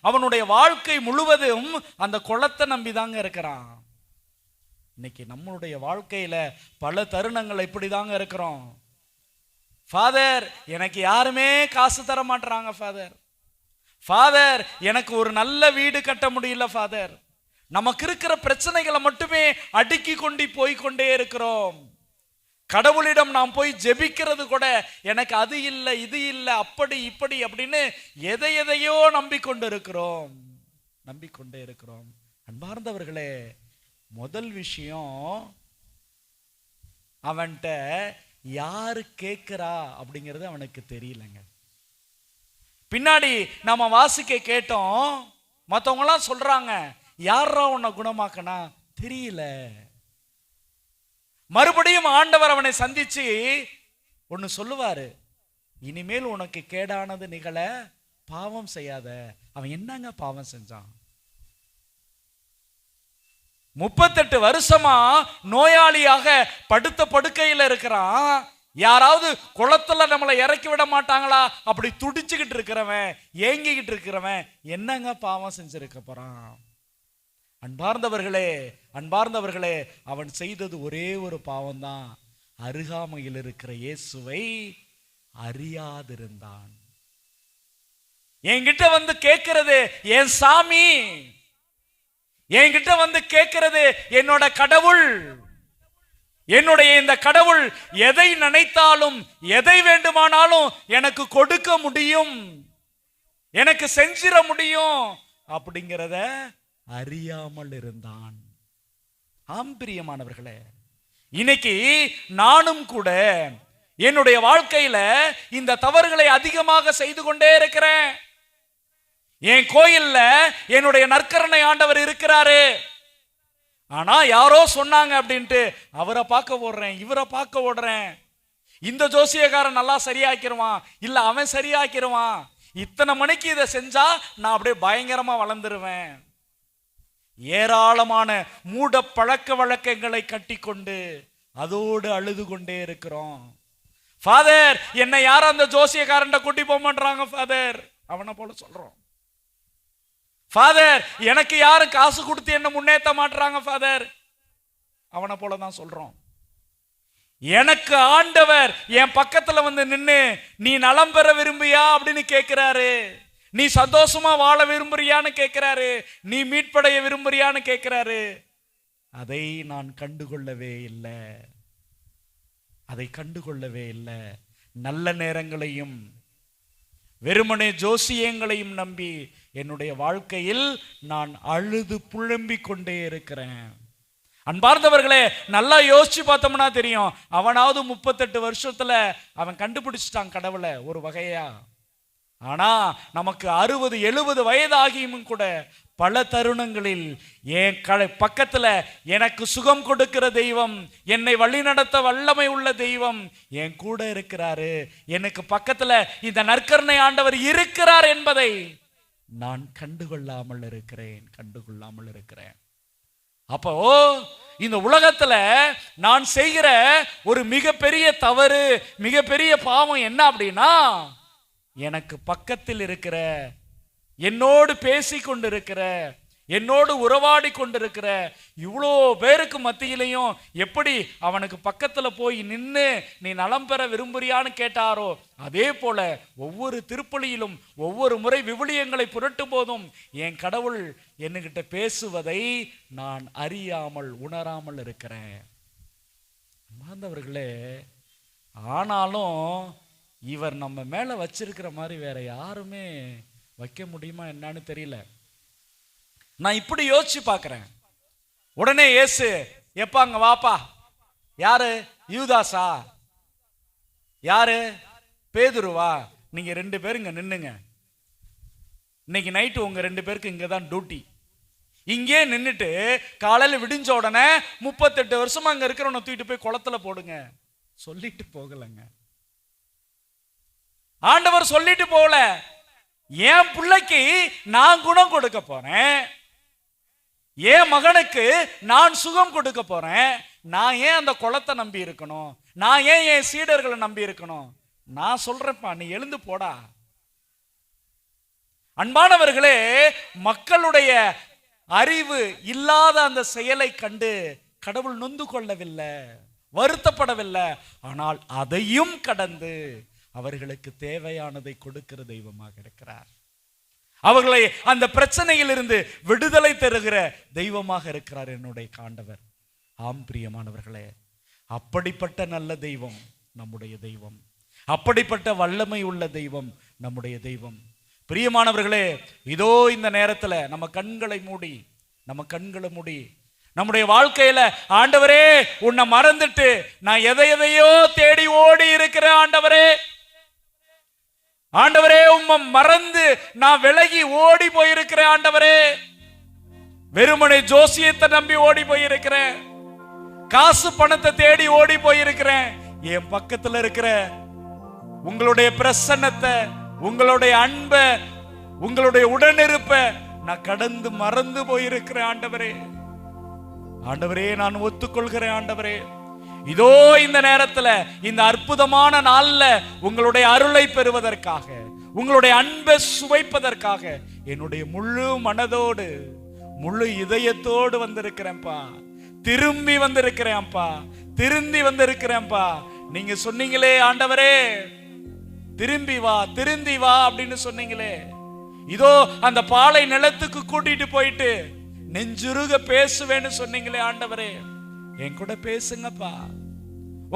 அவனுடைய வாழ்க்கை முழுவதும் அந்த குளத்தை நம்பிதாங்க இருக்கிறான். இன்னைக்கு நம்மளுடைய வாழ்க்கையில பல தருணங்கள் இப்படிதாங்க இருக்கிறோம். ஃபாதர், எனக்கு யாருமே காசு தர மாட்டாங்க ஃபாதர். ஃபாதர், எனக்கு ஒரு நல்ல வீடு கட்ட முடியல ஃபாதர். நமக்கு இருக்கிற பிரச்சனைகளை மட்டுமே அடுக்கி கொண்டு போய்கொண்டே இருக்கிறோம். கடவுளிடம் நாம் போய் ஜெபிக்கிறது கூட, எனக்கு அது இல்லை இது இல்லை அப்படி இப்படி அப்படின்னு எதையோ நம்பிக்கொண்டே இருக்கிறோம். அன்பார்ந்தவர்களே, முதல் விஷயம், அவன்கிட்ட யாரு கேட்கிறா அப்படிங்கிறது அவனுக்கு தெரியலங்க. பின்னாடி நாம வாசிக்க கேட்டோம், மற்றவங்களாம் சொல்றாங்க, யாரா உன்னை குணமாக்கனா தெரியல. மறுபடியும் ஆண்டவர் அவனை சந்திச்சு ஒன்னு சொல்லுவாரு, இனிமேல் உனக்கு கேடானது நிகழ பாவம் செய்யாத. அவன் என்னங்க பாவம் செஞ்சான்? 38 வருஷமா நோயாளியாக படுத்த படுக்கையில் இருக்கிறான். யாராவது குளத்துல நம்மளை இறக்கி விட மாட்டாங்களா அப்படி துடிச்சுக்கிட்டு இருக்கிறவன், ஏங்கிக்கிட்டு இருக்கிறவன் என்னங்க பாவம் செஞ்சிருக்க போறான்? அன்பார்ந்தவர்களே, அவன் செய்தது ஒரே ஒரு பாவம் தான். அருகாமையில் இருக்கிற இயேசுவை அறியாதிருந்தான். என்கிட்ட வந்து கேட்கிறது, என் சாமி என்கிட்ட வந்து கேட்கிறது என்னோட கடவுள். என்னுடைய இந்த கடவுள் எதை நினைத்தாலும் எதை வேண்டுமானாலும் எனக்கு கொடுக்க முடியும், எனக்கு செஞ்சிட முடியும் அப்படிங்கிறத அறியாமல் இருந்தான். ஆம் பிரியமானவர்களே, இன்னைக்கு நானும் கூட என்னுடைய வாழ்க்கையில இந்த தவறுகளை அதிகமாக செய்து கொண்டே இருக்கிறேன். என் கோயில்ல என்னுடைய நற்கருணை ஆண்டவர் இருக்கிறாரு, ஆனா யாரோ சொன்னாங்க அப்படின்ட்டு அவரை பார்க்க ஓடுறேன், இவரை பார்க்க ஓடுறேன். இந்த ஜோசியக்காரன் நல்லா சரியாக்கிடுவான், இல்ல அவன் சரியாக்கிடுவான், இத்தனை மணிக்கு இதை செஞ்சா நான் அப்படியே பயங்கரமா வளர்ந்துருவேன். ஏராளமான மூட பழக்க வழக்கங்களை கட்டி கொண்டு அதோடு அழுது கொண்டே இருக்கிறோம். ஃபாதர், என்னை யாரும் அந்த ஜோசியக்காரன் கூட்டி போக மாட்டாங்க ஃபாதர், அவனை போல சொல்றோம். ஃபாதர், எனக்கு யாரும் காசு கொடுத்து என்ன முன்னேற்ற மாட்டாங்க ஃபாதர், அவனை போல தான் சொல்றோம். எனக்கு ஆண்டவர் என் பக்கத்துல வந்து நின்னு நீ நலம் பெற விரும்பியா அப்படின்னு கேட்கிறாரு, நீ சந்தோஷமா வாழ விரும்புறியான்னு கேட்கிறாரு, நீ மீட்படைய விரும்புறியான்னு கேட்கிறாரு. அதை நான் கண்டுகொள்ளவே இல்லை, அதை கண்டுகொள்ளவே இல்லை. நல்ல நேரங்களையும் வெறுமனே ஜோசியங்களையும் நம்பி என்னுடைய வாழ்க்கையில் நான் அழுது புலம்பிக் கொண்டே இருக்கிறேன். அன்பார்ந்தவர்களே, நல்லா யோசிச்சு பார்த்தோம்னா தெரியும், அவனாவது 38 வருஷத்துல அவன் கண்டுபிடிச்சிட்டான் கடவுளை ஒரு வகையா. ஆனா நமக்கு 60-70 வயது ஆகியும் கூட பல தருணங்களில் என் பக்கத்துல எனக்கு சுகம் கொடுக்கிற தெய்வம், என்னை வழி நடத்த வல்லமை உள்ள தெய்வம் என் கூட இருக்கிறாரு, எனக்கு பக்கத்துல இந்த நற்கருணை ஆண்டவர் இருக்கிறார் என்பதை நான் கண்டுகொள்ளாமல் இருக்கிறேன். அப்போ இந்த உலகத்துல நான் செய்கிற ஒரு மிகப்பெரிய தவறு, மிகப்பெரிய பாவம் என்ன அப்படின்னா, எனக்கு பக்கத்தில் இருக்கிற, என்னோடு பேசி கொண்டிருக்கிற, என்னோடு உறவாடி கொண்டிருக்கிற இவ்வளோ பேருக்கு மத்தியிலையும் எப்படி அவனுக்கு பக்கத்துல போய் நின்று நீ நலம் பெற விரும்புறியான்னு கேட்டாரோ, அதே போல ஒவ்வொரு திருப்பலியிலும் ஒவ்வொரு முறை விவிலியங்களை புரட்டும் போதும் என் கடவுள் என்கிட்ட பேசுவதை நான் அறியாமல் உணராமல் இருக்கிறேன். மாந்தவர்களே, ஆனாலும் இவர் நம்ம மேல வச்சிருக்கிற மாதிரி வேற யாருமே வைக்க முடியுமா என்னன்னு தெரியல. நான் இப்படி யோசிச்சு பார்க்கிறேன். உடனே இயேசு, எப்பாங்க வாப்பா, யாரு? யூதாசா? யாரு? பேதுருவா? நீங்க 2 பேரும் இங்க நின்னுங்க, இன்னைக்கு நைட்டு உங்க 2 பேருக்கு இங்கதான் டியூட்டி. இங்கே நின்னுட்டு காலையில விடிஞ்ச உடனே 38 வருஷமா அங்க இருக்கிறவனை தூக்கிட்டு போய் குளத்துல போடுங்க சொல்லிட்டு போகலங்க. ஆண்டவர் சொல்லிட்டு போகல, என் பிள்ளைக்கு நான் குணம் கொடுக்க போறேன், என் மகனுக்கு நான் சுகம் கொடுக்க போறேன். நான் ஏன் அந்த குளத்தை நம்பி இருக்கணும்? நான் ஏன் என் சீடர்களை நம்பி இருக்கணும்? நான் சொல்றேன்ப்பா, நீ எழுந்து போடா. அன்பானவர்களே, மக்களுடைய அறிவு இல்லாத அந்த செயலை கண்டு கடவுள் நொந்து கொள்ளவில்லை, வருத்தப்படவில்லை. ஆனால் அதையும் கடந்து அவர்களுக்கு தேவையானதை கொடுக்கிற தெய்வமாக இருக்கிறார். அவர்களை அந்த பிரச்சனையிலிருந்து விடுதலை தருகிற தெய்வமாக இருக்கிறார் என்னுடைய ஆண்டவர். ஆம் பிரியமானவர்களே, அப்படிப்பட்ட நல்ல தெய்வம் நம்முடைய தெய்வம், அப்படிப்பட்ட வல்லமை உள்ள தெய்வம் நம்முடைய தெய்வம். பிரியமானவர்களே, இதோ இந்த நேரத்துல நம்ம கண்களை மூடி நம்முடைய வாழ்க்கையில, ஆண்டவரே உன்னை மறந்துட்டு நான் எதையோ தேடி ஓடி இருக்கிறேன், ஆண்டவரே உம்மை மறந்து நான் விலகி ஓடி போயிருக்கிறேன், ஆண்டவரே வெறுமனை ஜோசியத்தை நம்பி ஓடி போயிருக்கிறேன், காசு பணத்தை தேடி ஓடி போயிருக்கிறேன். என் பக்கத்துல இருக்கிற உங்களுடைய பிரசன்னத்தை, உங்களுடைய அன்பை, உங்களுடைய உடனிருப்ப நான் கடந்து மறந்து போயிருக்கிறேன். ஆண்டவரே நான் ஒத்துக்கொள்கிறேன். ஆண்டவரே, இதோ இந்த நேரத்துல, இந்த அற்புதமான நாள்ல உங்களுடைய அருளை பெறுவதற்காக, உங்களுடைய அன்பை சுவைப்பதற்காக என்னுடைய முழு மனதோடு முழு இதயத்தோடு வந்திருக்கிறேன்ப்பா, திரும்பி வந்திருக்கிறேன்ப்பா. நீங்க சொன்னீங்களே ஆண்டவரே, திரும்பி வா அப்படின்னு சொன்னீங்களே. இதோ அந்த பாலை நிலத்துக்கு கூட்டிட்டு போயிட்டு நெஞ்சுருக பேசுவேன்னு சொன்னீங்களே ஆண்டவரே, என் கூட பேசுங்கப்பா.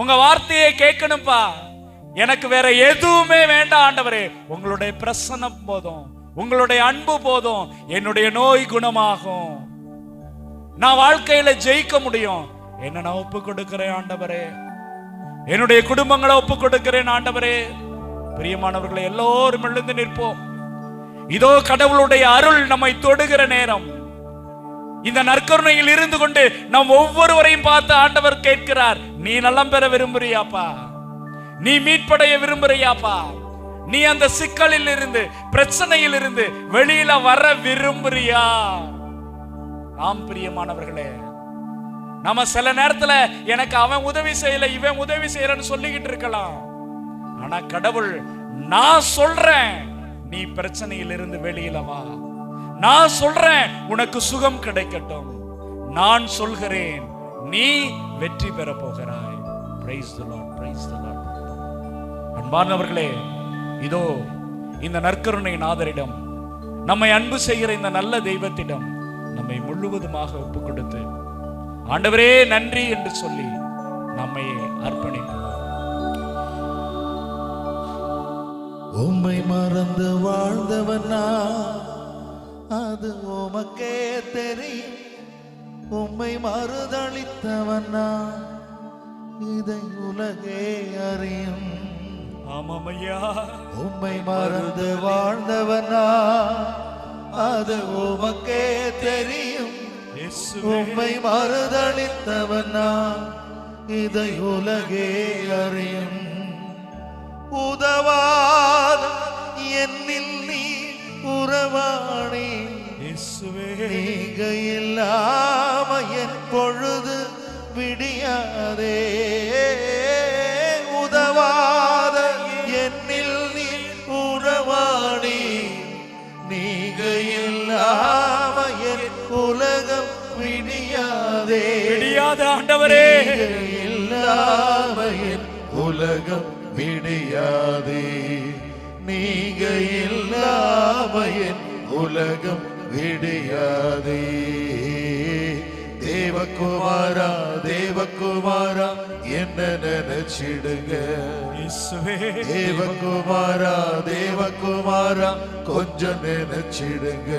உங்க வார்த்தையை கேட்கணும்பா. எனக்கு வேற எதுவுமே வேண்டாம் ஆண்டவரே. உங்களுடைய பிரசன்னம் போதும், உங்களுடைய அன்பு போதும். என்னுடைய நோய் குணமாகும், நான் வாழ்க்கையில ஜெயிக்க முடியும். என்ன நான் ஒப்பு கொடுக்கிறேன் ஆண்டவரே. என்னுடைய குடும்பங்களை ஒப்பு கொடுக்கிறேன் ஆண்டவரே. பிரியமானவர்களை, எல்லோரும் எழுந்து நிற்போம். இதோ கடவுளுடைய அருள் நம்மை தொடுகிற நேரம். இந்த நற்கருணையில் இருந்து கொண்டு நாம் ஒவ்வொருவரையும் பார்த்து ஆண்டவர் கேட்கிறார், நீ நலம் பெற விரும்புறியாப்பா? நீ மீட்படைய விரும்புறியாப்பா? நீ அந்த சிக்கலில் இருந்து, பிரச்சனையில் இருந்து வெளியில வர விரும்புறியா? ஆம் பிரியமானவர்களே, நம்ம சில நேரத்துல எனக்கு அவன் உதவி செய்யல, இவன் உதவி செய்யறன்னு சொல்லிக்கிட்டு இருக்கலாம். ஆனா கடவுள், நான் சொல்றேன், நீ பிரச்சனையில் இருந்து வெளியில வா. நான் சொல்றேன், உனக்கு சுகம் கிடைக்கட்டும். நான் சொல்கிறேன், நீ வெற்றி பெற போகிறாய். Praise the Lord, praise the Lord. அன்பானவர்களே, இதோ இந்த நற்கருணை நாதரிடம், நம்மை அன்பு செய்கிற இந்த நல்ல தெய்வத்திடம் நம்மை முழுவதுமாக ஒப்பு கொடுத்து, ஆண்டவரே நன்றி என்று சொல்லி நம்மை அர்ப்பணிப்போம். உம்மை மறந்து வாழ்ந்தவனா, அது உமக்கே தெரியும். உம்மை மறுதளித்தவனா, இதை உலகே அறியும். ஆமாம் ஐயா. உம்மை மறந்து வாழ்ந்தவனா, அது உமக்கே தெரியும். உம்மை மறுதளித்தவனா, இதை உலகே அறியும். உதவாத என்னில் நீ உறவாணி, நீங்க இல்லாம என் பொழுது விடியாதே. உதவாத என்னில் நீ உறவாணி, நீங்க இல்லாம என் உலகம் விடியாதே. விடியாத ஆண்டவரே, இல்லாம என் உலகம் விடியாதே. நீங்க இல்லாம என் உலகம் விடியாதே. தேவகுமாரா, தேவகுமாரா, என்ன நினைச்சிடுங்க. தேவகுமாரா, தேவகுமாரா, கொஞ்சம் நினைச்சிடுங்க.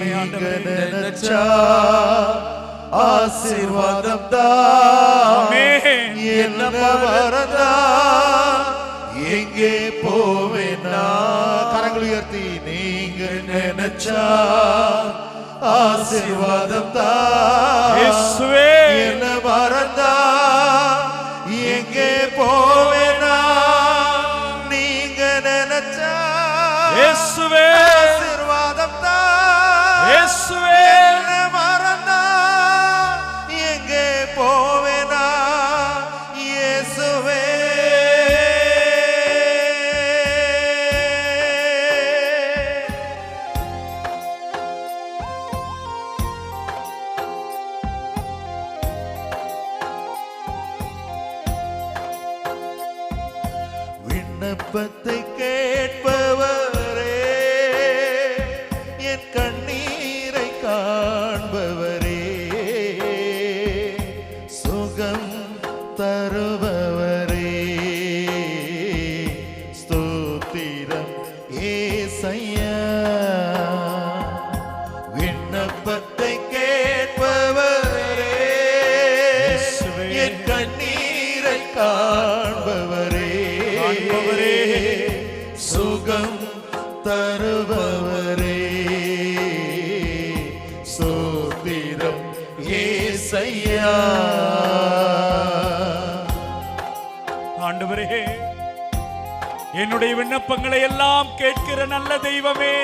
நீங்க நினைச்சா ஆசீர்வாதம் தான். என்ன வரதா, எங்கே போவேனா? கரங்கள் உயர்த்தி, நீங்க நினைச்சா ஆசீர்வாதம் தான். என்ன வரதா, எங்கே போவேனா? நீங்க நினைச்சா ஆசீர்வாதம் தான். என்ன வரதா, எங்கே போவேனா? இயேசுவே. விண்ணப்பத்தை கேட்பவரே, என் கண்ணீரை காண்பவரே, சுகம் தருபவரே, ஸ்தோத்திரம் ஏசையா. விண்ணப்பத்தை கேட்பவரே, என் கண்ணீரை காண்பவரே, சுகம் தருபவரே, ஸ்தோத்திரம் ஏசையா. ஆண்டவரே, என்னுடைய விண்ணப்பங்களை எல்லாம் கேட்கிற நல்ல தெய்வமே,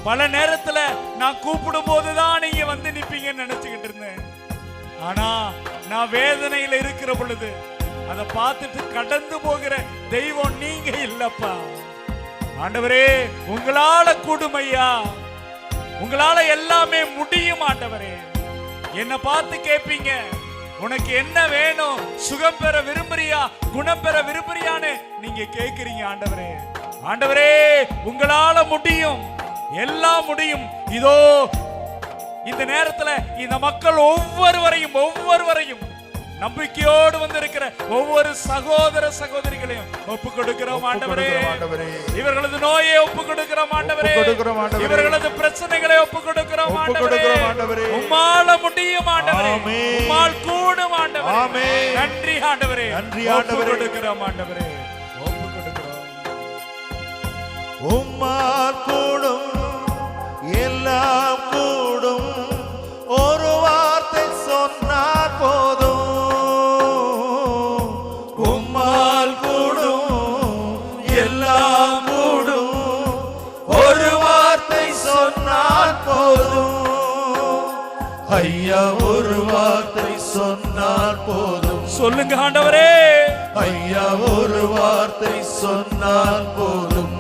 பல நேரத்துல நான் கூப்பிடும் போதுதான் நீங்க வந்து நிப்பீங்கன்னு நினைச்சுக்கிட்டு இருந்தேன். ஆனா நான் வேதனையில இருக்கிற பொழுது அதை பார்த்துட்டு கடந்து போகிற தெய்வம் நீங்க இல்லப்பா. ஆண்டவரே, உங்களால கூடுமையா, உங்களால எல்லாமே முடியும். ஆண்டவரே, என்ன பார்த்து கேட்பீங்க, உனக்கு என்ன வேணும்? சுகம் பெற விரும்புறியா, குணம் பெற விரும்புறியான்னு நீங்க கேட்கிறீங்க. ஆண்டவரே, ஆண்டவரே, உங்களால முடியும், எல்லாம் முடியும். இதோ இந்த நேரத்துல இந்த மக்கள் ஒவ்வொருவரையும் நம்பிக்கையோடு வந்திருக்கிற ஒவ்வொரு சகோதர சகோதரிகளையும் ஒப்பு கொடுக்கிறோம் ஆண்டவரே. இவர்களது நோயை ஒப்பு கொடுக்கிறோம் ஆண்டவரே. இவர்களது பிரச்சனைகளை ஒப்பு கொடுக்கிறோம் ஆண்டவரே. உம்மால முடியும் ஆண்டவரே. உம்மால் கூடும் ஆண்டவரே. நன்றி ஆண்டவரே. ஒப்பு கொடுக்கிறோம் ஆண்டவரே. ஒப்பு கொடுக்கிறோம். உம்மால் கூடும், எல்லாம் கூடும், ஒரு வார்த்தை சொன்னால் போதும். உம்மால் கூடும், எல்லாம் கூடும், ஒரு வார்த்தை சொன்னால் போதும். ஐயா, ஒரு வார்த்தை சொன்னால் போதும். சொல்லுங்க ஆண்டவரே. ஐயா, ஒரு வார்த்தை சொன்னால் போதும்.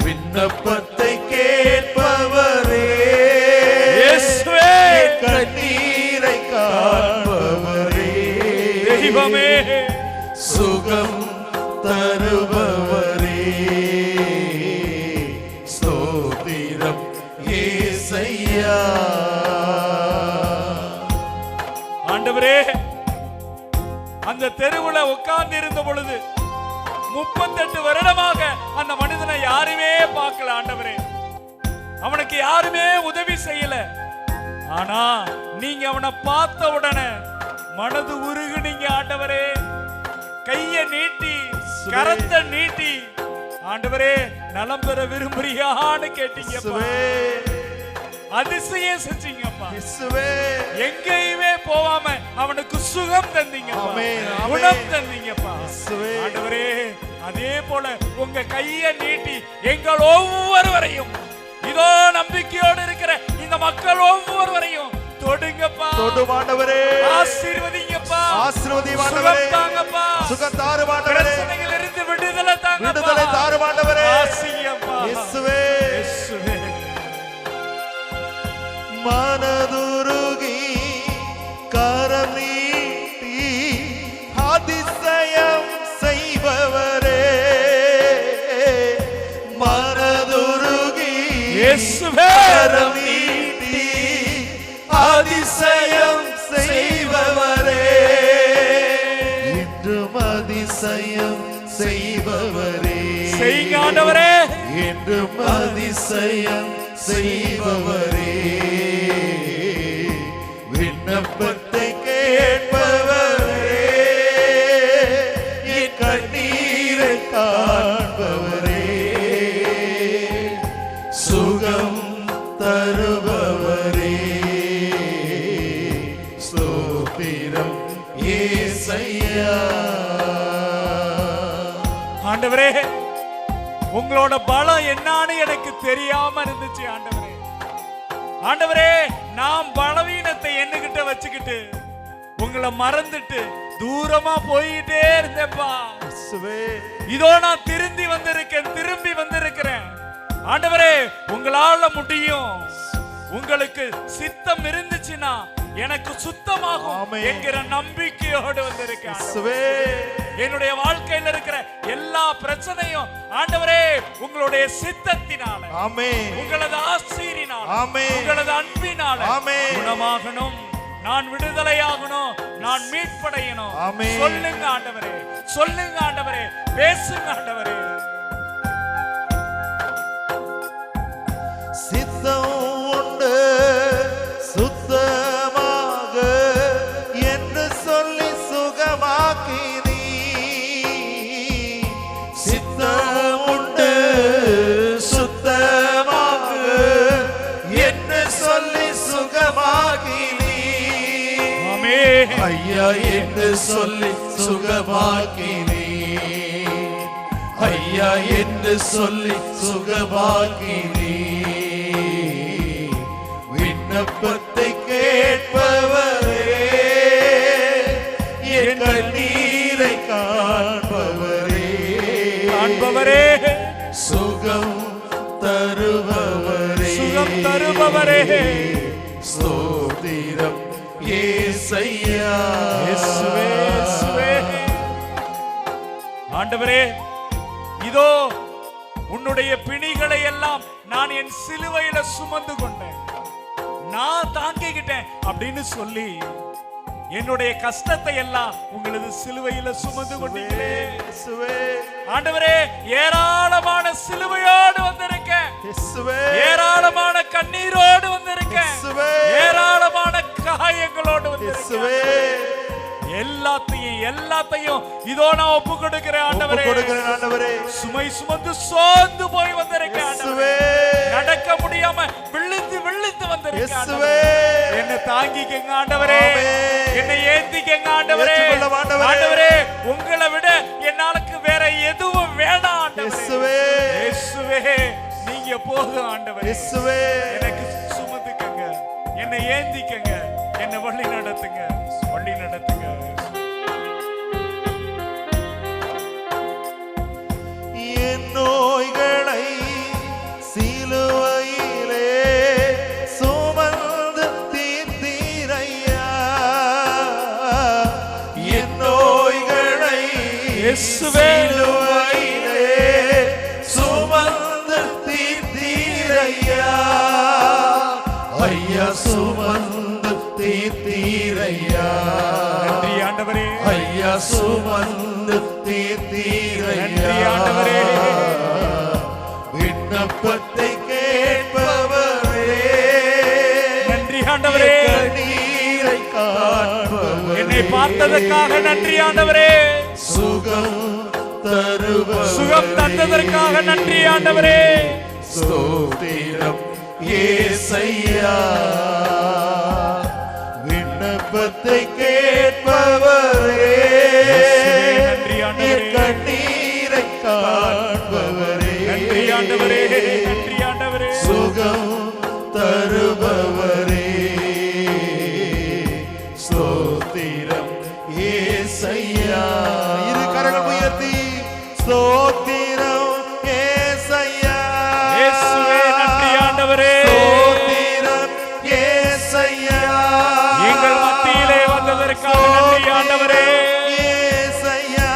விண்ணப்பத்தை கேட்பவரே, கண்ணீரை காண்பவரே, தெய்வமே, சுகம் தருபவரே, ஸ்தோத்திரம் இயேசையா. ஆண்டவரே, அந்த தெருவுல உட்கார்ந்து இருந்த பொழுது 38 வருடமாக அந்த மனிதனை யாருமே பார்க்கல ஆண்டவரே. அவனுக்கு யாருமே உதவி செய்யல. ஆனா நீங்க அவனை பார்த்த உடனே மனது உருகுனீங்க ஆண்டவரே. கையை நீட்டி, கரத்தை நீட்டி, ஆண்டவரே நலம் பெற விரும்புறியான்னு கேட்டீங்க. அதிசயம் செஞ்சீங்கப்பா. எங்கேயுமே போவாம அவனுக்கு சுகம் தந்தீங்க, குணம் தந்தீங்கப்பா ஆண்டவரே. அதே போல உங்க கையை நீட்டி எங்கள் ஒவ்வொருவரையும், இதோ நம்பிக்கையோடு இருக்கிற இந்த மக்கள் ஒவ்வொருவரையும் தொடுங்கப்பா. தொடுமாண்டவரே, ஆசீர்வதிங்கப்பா. ஆசீர்வதிமாண்டவரே, சுகம் தாங்கப்பா. சுகம் தாருமாண்டவரே, பிரச்சனைகளிலிருந்து விடுதலை தாங்கப்பா. விடுதலை தாருமாண்டவரே. ஆசீர்வதிங்கப்பா. இயேசுவே, இயேசுவே. மனதுருகி கரம் நீட்டி அதிசயம் செய்பவரே, மனதுருகி கரம் நீட்டி அதிசயம் செய்பவரே, இன்றும் அதிசயம் செய்பவரே, செய்யுங்க ஆண்டவரே. என்றும் அதிசயம் செய்பவரே, விண்ணப்பத்தை கேட்பவரே, என் கண்ணீரை காண்பவரே, சுகம் தருபவரே, ஸ்தோத்திரம் இயேசையா. ஆண்டவரே, உங்களோட பலம் என்னன்னு எனக்கு தெரியாம இருந்துச்சு ஆண்டவரே. ஆண்டவரே, நாம் பலவீனத்தை என்னகிட்ட வச்சுக்கிட்டு உங்களை மறந்துட்டு தூரமா போயிட்டே இருந்தேப்பா. இதோ நான் திரும்பி வந்திருக்கிறேன் ஆண்டவரே. உங்களால முடியும். உங்களுக்கு சித்தம் இருந்துச்சுன்னா எனக்கு சுத்தமாகும் என்கிற நம்பிக்கையோடு வந்திருக்கேன். என்னுடைய வாழ்க்கையில் இருக்கிற எல்லா பிரச்சனையும் ஆண்டவரே உங்களுடைய சித்தத்தினால, உங்களது ஆசீரினால, உங்களது அன்பினால குணமாகணும். நான் விடுதலையாகணும், நான் மீட்படையணும். சொல்லுங்க ஆண்டவரே, சொல்லுங்க ஆண்டவரே, பேசுங்க ஆண்டவரே. சித்தம் உண்டு சுத்தமாக என்று சொல்லி சுகமாக்கினீ. சித்தம் உண்டு சுத்தமாக என்று சொல்லி சுகமாக்கினீ. ஐயா என்று சொல்லி சுகமாக்கினீ. ஐயா என்று சொல்லி சுகமாக்கினீ. விண்ணப்பத்தை கேட்பவரே, என் கண்ணீரை காண்பவரே, சுகம் தருபவரே, ஸ்தோத்திரம் இயேசையா. ஆண்டவரே, இதோ உன்னுடைய பிணிகளை எல்லாம் நான் என் சிலுவையில சுமந்து கொண்டேன். நான் தாங்கிக்கிட்டேன் அப்படின்னு சொல்லி என்னுடைய கஷ்டத்தை எல்லாம் உங்களது சிலுவையில சுமந்து கொண்டீங்களே ஆண்டவரே. ஏராளமான சிலுவையோடு வந்திருக்கேன், ஏராளமான கண்ணீரோடு வந்திருக்கேன், ஏராளமான காயங்களோடு வந்திருக்கேன். எல்லாத்தையும் இதோ நான் ஒப்பு கொடுக்கிறேன் ஆண்டவரே. சுமை சுமந்து சோர்ந்து போய் வந்திருக்கேன் ஆண்டவரே. நடக்க முடியாம விழுந்து வந்திருக்கேன். என்னை தாங்கிக்கங்க ஆண்டவரே, என்னை ஏந்திக்கங்க ஆண்டவரே. ஆண்டவரே, உங்களை விட என்னாலுக்கு வேற எதுவும் வேண்டாம் ஆண்டவரே. இயேசுவே, நீங்க போதும் ஆண்டவரே. எனக்கு சுமந்துக்கங்க, என்னை ஏந்திக்கங்க, என்னை வழி நடத்துங்க. என் நோய்களை சிலுவையிலே சுமந்து தீர்த்தீரையா. என் நோய்களை சிலுவையிலே சுமந்து தீர்த்தீரையா. ஐயா, சுமந்து தீர்த்தீரையா. நன்றி ஆண்டவரே. ஐயா, சுமந்து தீர்த்தீரையா. ஆண்டவரே, விண்ணப்பத்தை கேட்பவரே. நன்றி ஆண்டவரே. கண்ணீரை காண்பவரே. என்னை பார்த்ததற்காக நன்றி ஆண்டவரே. சுகம் தந்ததற்காக நன்றி ஆண்டவரே. ஸ்தோத்திரம் இயேசையா. விண்ணப்பத்தை கேட்பவரே. கண்ணீரை காண்பவரே. நன்றி ஆண்டவரே. நன்றி ஆண்டவரே. சுகம் தருபவரே. ஸ்தோத்திரம் இயேசையா. இரு கரங்கள் உயர்த்தி ஸ்தோத்திரம் இயேசையா. இயேசுவே, நன்றி ஆண்டவரே. ஸ்தோத்திரம் இயேசையா. எங்கள் மத்தியிலே வந்ததற்காக நன்றி ஆண்டவரே. இயேசையா.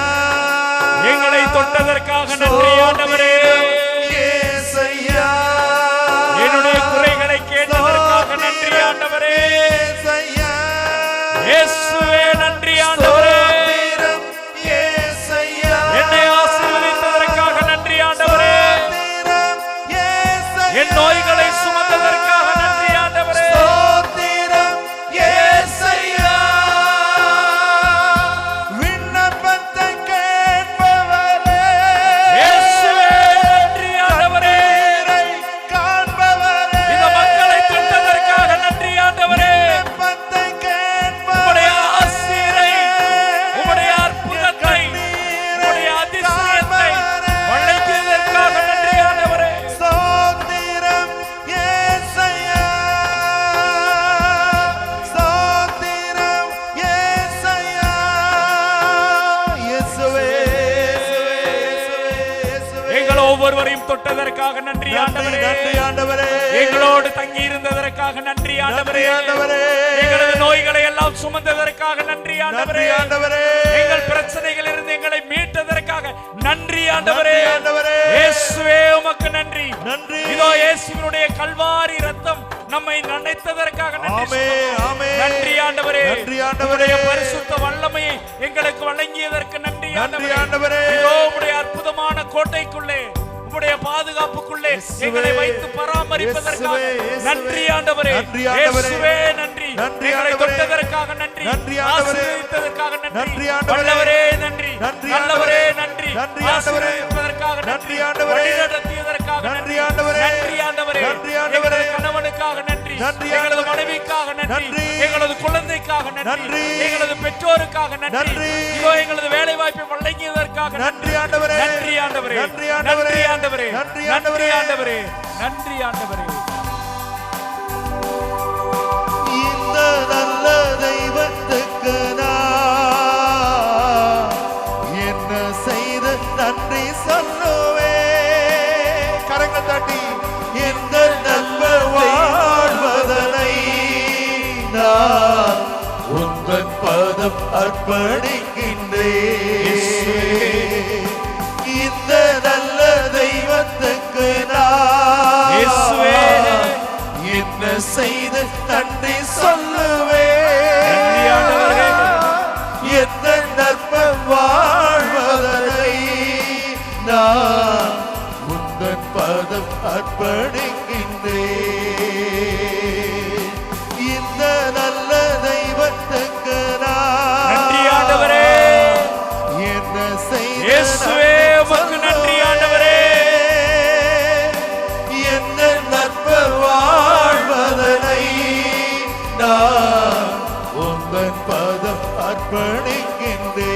எங்களை தொட்டதற்காக நன்றி ஆண்டவரே. இயேசையா. என்னுடைய குறைகளை கேட்டதற்காக நன்றி ஆண்டவரே. இயேசையா. இயேசுவே, நன்றி ஆண்டவரே. இயேசையா. என்னை ஆசீர்வதித்ததற்காக நன்றி ஆண்டவரே. என் நோய்களை சுமந்ததற்காக நன்றி ஆண்டவரே. விண்ணப்பத்தை கேட்பவரே. இயேசுவே, நன்றி ஆண்டவரே. காண்பவரே. இந்த மக்களை தொட்டதற்காக நன்றி ஆண்டவரே. விண்ணப்பத்தை கேட்பவரே. உம்முடைய ஆசீரை, உம்முடைய அற்புதத்தை, உம்முடைய அதிசயத்தை வழங்கியதற்காக நன்றி ஆண்டவரே. ஸ்தோத்திரம் இயேசையா. ஸ்தோத்திரம் இயேசையா. இயேசுவே. எங்கள் ஒவ்வொருவரையும் தொட்டதற்காக நன்றி ஆண்டவரே. நன்றி ஆண்டவரே. எங்களோடு தங்கி இருந்ததற்காக நன்றி ஆண்டவரே. ஆண்டவரே. எங்களது நோய்களை எல்லாம் சுமந்ததற்காக நன்றி ஆண்டவரே. ஆண்டவரே. எங்கள் பிரச்சனைகள் இருந்து எங்களை மீட்டதற்காக நன்றி ஆண்டவரே. ஆண்டவரே. இயேசுவே, உமக்கு நன்றி. நன்றி. இதோ இயேசுவினுடைய கல்வாரி ரத்தம் நம்மை நினைத்ததற்காக நன்றி. நன்றி ஆண்டவரே. நன்றி ஆண்டவரே. பரிசுத்த வல்லமையை எங்களுக்கு வழங்கியதற்கு நன்றி நன்றி ஆண்டவரே. ஆண்டவரே. இதோ உம்முடைய அற்புதமான கோட்டைக்குள்ளே, உம்முடைய பாதுகாப்புக்குள்ளே எங்களை வைத்து பராமரிப்பதற்காக நன்றி ஆண்டவரே. இயேசுவே, நன்றி. எங்களை தொட்டதற்காக நன்றி. ஆசீர்வதித்ததற்காக நன்றி. வல்லவரே நன்றி. நல்லவரே நன்றி. ஆசீர்வதிப்பதற்காக நன்றி. வழிநடத்தியதற்காக நன்றி. நன்றி ஆண்டவரே. எங்களது கணவனுக்காக நன்றி. எங்களது மனைவிக்காக நன்றி. எங்களது குழந்தைக்காக நன்றி. எங்களது பெற்றோருக்காக நன்றி. இதோ எங்களது வேலை வாய்ப்பை வழங்கியதற்காக நன்றி ஆண்டவரே. நன்றி ஆண்டவரே. நன்றி ஆண்டவரே. நன்றி ஆண்டவரே. நன்றி ஆண்டவரே. இந்த நல்ல தெய்வத்துக்கு நான் என்ன செய்து நன்றி சொல்லுவே. கரங்கள் தட்டி எந்த நண்பர் வாழ்வதனை நான் உந்தன் பதம் அர்ப்பணிக்கின்றேன். இந்த நல்ல தெய்வத்துக்கு நான் என்ன செய்து அர்ப்பணிக்கின்றேன். இந்த நல்ல தெய்வத்துக்கு நன்றி ஆண்டவரே. என்ன செய்த இயேசுவே உமக்கு நன்றி ஆண்டவரே. என்ன நற்ப வாழ்வதனை நான் உங்கள் பதம் அர்ப்பணிக்கின்றேன்.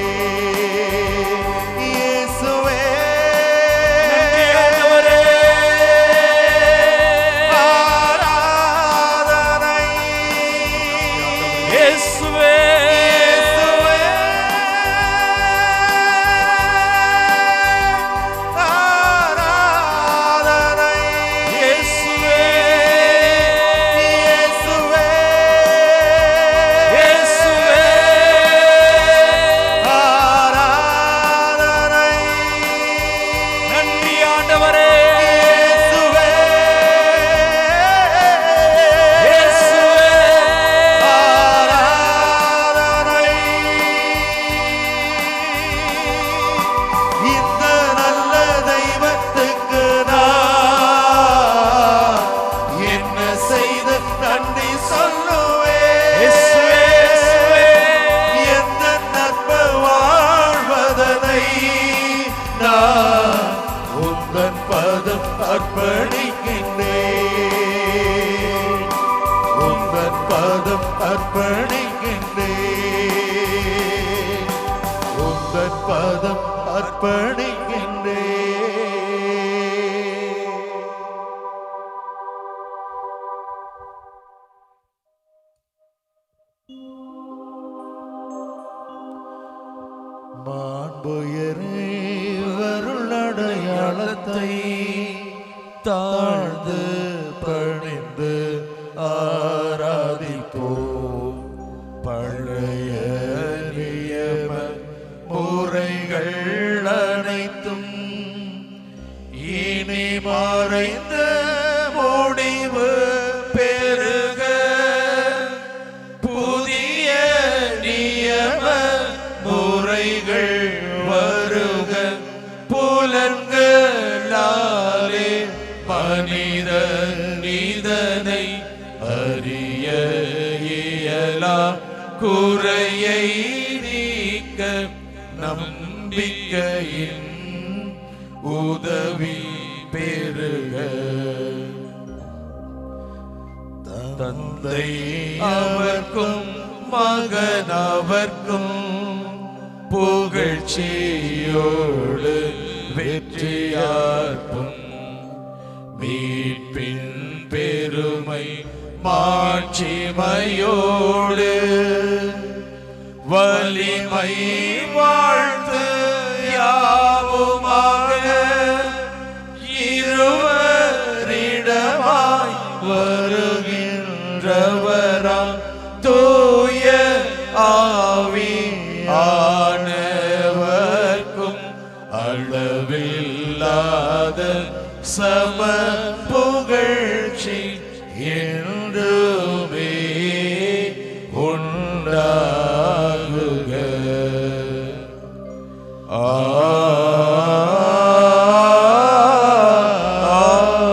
இயேசுவே ஆராதனை. இயேசுவே ஆராதனை. இயேசுவே இயேசுவே இயேசுவே ஆராதனை. நன்றி ஆண்டவரே. இயேசுவே இயேசுவே ஆராதனை. இந்த நல்ல தெய்வத்துக்கு நான் என்ன செய்து நன்றி சொல்லுவேன். இயேசுவே எந்த நற்ப வாழ்வதனை நான் உந்தன் பதம் அர்ப்பணிக்கின்றேன். உந்தன் பதம் அர்ப்பணிக்கின்றேன். உந்தன் பதம் அர்ப்பணிக்கின்றேன். மாண்புயரே வருளடையாளத்தை தாழ்ந்து பணிந்து ஆராதிப்போம். பழைய நியம முறைகள் அனைத்தும் இனி மறைந்து முடிவு பெறுக. புதிய நியம முறைகள் வருக. புலன்களாலே மனித நீதனை அறிய இயலா குறையை நீக்க நம்பிக்கையின் உதவி பெறுக. தந்தை அவர்க்கும் மகன் அவர்க்கும் புகழ்ச்சியோடு வெற்றியார்ப்பும் மீட்பின் பெருமை மாட்சிமையோடு வலிமை வாழ்த்து யாவுமாக இருவரிடமாய் வருகின்றவராம் தூய ஆவியானவர்க்கும் அளவில்லாத சம புகழ்ச்சி என்றுமே உண்டாகுக.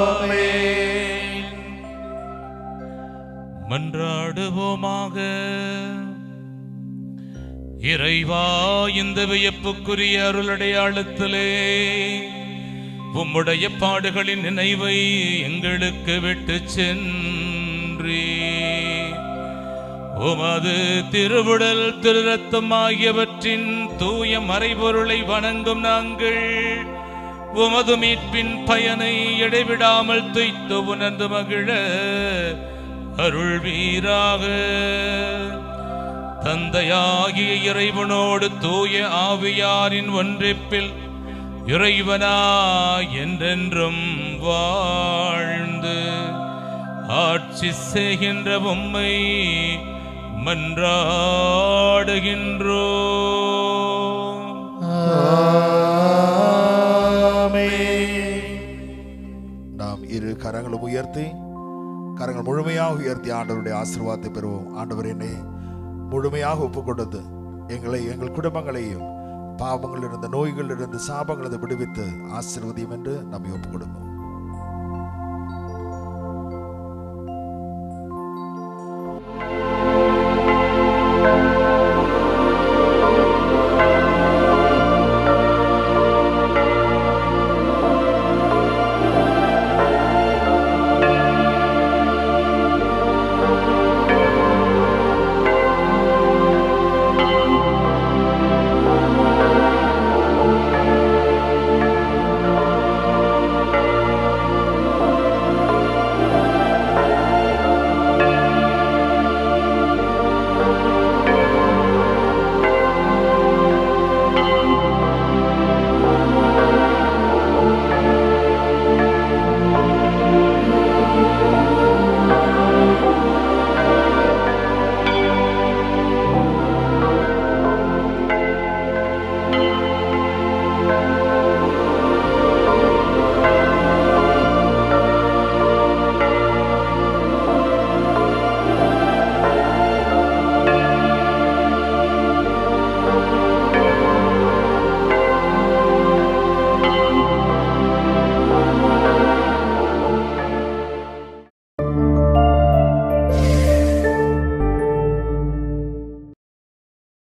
ஆமென். மன்றாடுவோமாக. இறைவா, இந்த வியப்புக்குரிய அருளடையாளத்திலே உம்முடைய பாடுகளின் நினைவை எங்களுக்கு விட்டு சென்றே உமது திருவுடல் திருரத்தம் ஆகியவற்றின் தூய மறைபொருளை வணங்கும் நாங்கள் உமது மீட்பின் பயனை இடைவிடாமல் துய்த்து உணர்ந்து மகிழ அருள்வீராக. தந்தையாகிய இறைவனோடு தூய ஆவியாரின் ஒன்றிப்பில் இறைவனாய் என்றென்றும் வாழ்ந்து ஆட்சி செய்கின்ற உம்மை மன்றாடுகின்றோம். நாம் இரு கரங்களும் உயர்த்தி கரங்கள் முழுமையாக உயர்த்தி ஆண்டவருடைய ஆசீர்வாதத்தை பெறுவோம். ஆண்டவர் என்னை முழுமையாக ஒப்புக் கொடுத்து எங்களை எங்கள் குடும்பங்களையும் பாவங்களிலிருந்து நோய்களிலிருந்து சாபங்களிலிருந்து விடுவித்து ஆசீர்வதியும் என்று நம்மை ஒப்புக் கொடுப்போம்.